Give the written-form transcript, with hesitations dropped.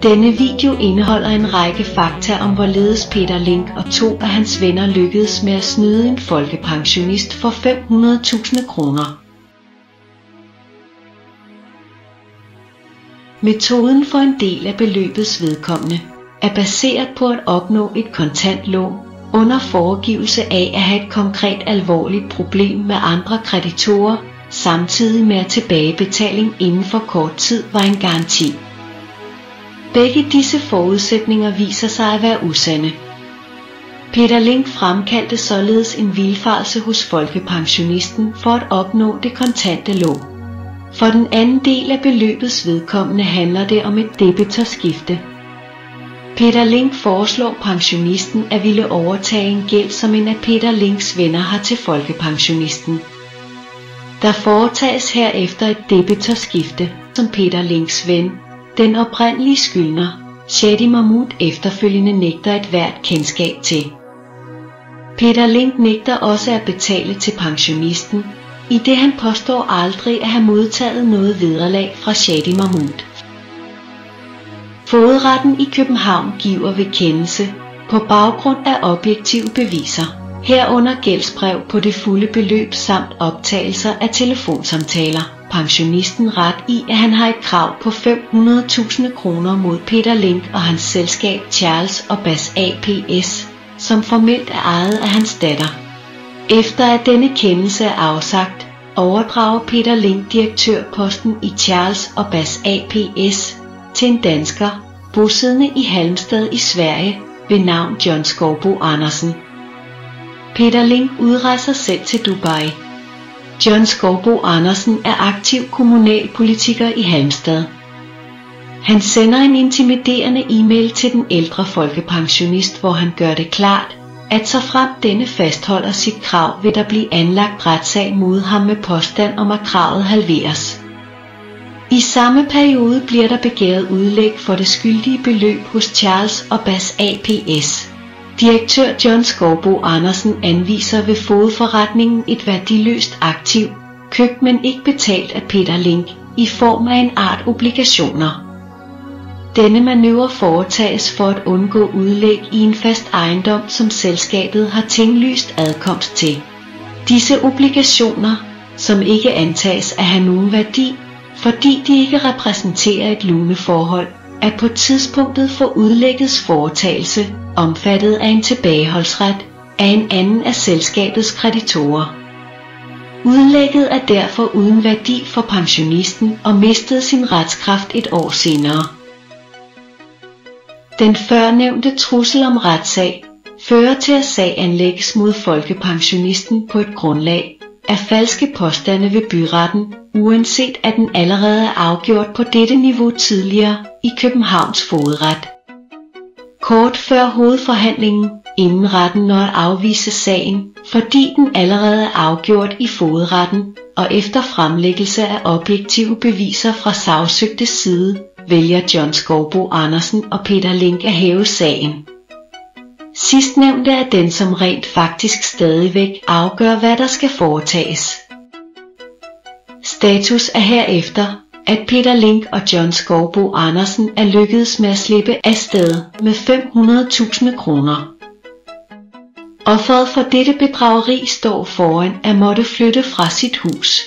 Denne video indeholder en række fakta om hvorledes Peter Ling og 2 af hans venner lykkedes med at snyde en folkepensionist for 500.000 kroner. Metoden for en del af beløbets vedkommende er baseret på at opnå et kontant lån under foregivelse af at have et konkret alvorligt problem med andre kreditorer, samtidig med at tilbagebetaling inden for kort tid var en garanti. Begge disse forudsætninger viser sig at være usande. Peter Ling fremkaldte således en vildfarelse hos folkepensionisten for at opnå det kontante lån. For den anden del af beløbets vedkommende handler det om et debitorskifte. Peter Ling foreslår pensionisten at ville overtage en gæld, som en af Peter Lings venner har til folkepensionisten. Der foretages herefter et debitorskifte, som Peter Lings ven, den oprindelige skyldner, Shadi Mahmood, efterfølgende nægter et hvert kendskab til. Peter Ling nægter også at betale til pensionisten, idet han påstår aldrig at have modtaget noget vederlag fra Shadi Mahmood. Fogedretten i København giver ved kendelse, på baggrund af objektive beviser, herunder gældsbrev på det fulde beløb samt optagelser af telefonsamtaler, pensionisten ret i, at han har et krav på 500.000 kroner mod Peter Ling og hans selskab Charles og Bass ApS, som formelt er ejet af hans datter. Efter at denne kendelse er afsagt, overdrager Peter Ling direktørposten i Charles og Bass ApS til en dansker, bosiddende i Halmstad i Sverige, ved navn John Skovbo Andersen. Peter Ling udrejser selv til Dubai. John Skovbo Andersen er aktiv kommunalpolitiker i Halmstad. Han sender en intimiderende e-mail til den ældre folkepensionist, hvor han gør det klart, at såfremt denne fastholder sit krav, vil der blive anlagt retssag mod ham med påstand om at kravet halveres. I samme periode bliver der begæret udlæg for det skyldige beløb hos Charles og Bass ApS. Direktør John Skovbo Andersen anviser ved fogedforretningen et værdiløst aktiv, købt men ikke betalt af Peter Ling, i form af en art obligationer. Denne manøvre foretages for at undgå udlæg i en fast ejendom, som selskabet har tinglyst adkomst til. Disse obligationer, som ikke antages at have nogen værdi, fordi de ikke repræsenterer et luneforhold, er på tidspunktet for udlæggets foretagelse omfattet af en tilbageholdsret af en anden af selskabets kreditorer. Udlægget er derfor uden værdi for pensionisten og mistede sin retskraft et år senere. Den førnævnte trussel om retssag fører til at sag anlægges mod folkepensionisten på et grundlag af falske påstande ved byretten, uanset at den allerede er afgjort på dette niveau tidligere i Københavns fogedret. Kort før hovedforhandlingen inden retten når at afvise sagen, fordi den allerede er afgjort i fogedretten, og efter fremlæggelse af objektive beviser fra sagsøgtes side, vælger John Skovbo Andersen og Peter Ling at hæve sagen. Sidstnævnte er den, som rent faktisk stadigvæk afgør, hvad der skal foretages. Status er herefter, at Peter Ling og John Skovbo Andersen er lykkedes med at slippe afsted med 500.000 kroner. Offeret for dette bedrageri står foran at måtte flytte fra sit hus.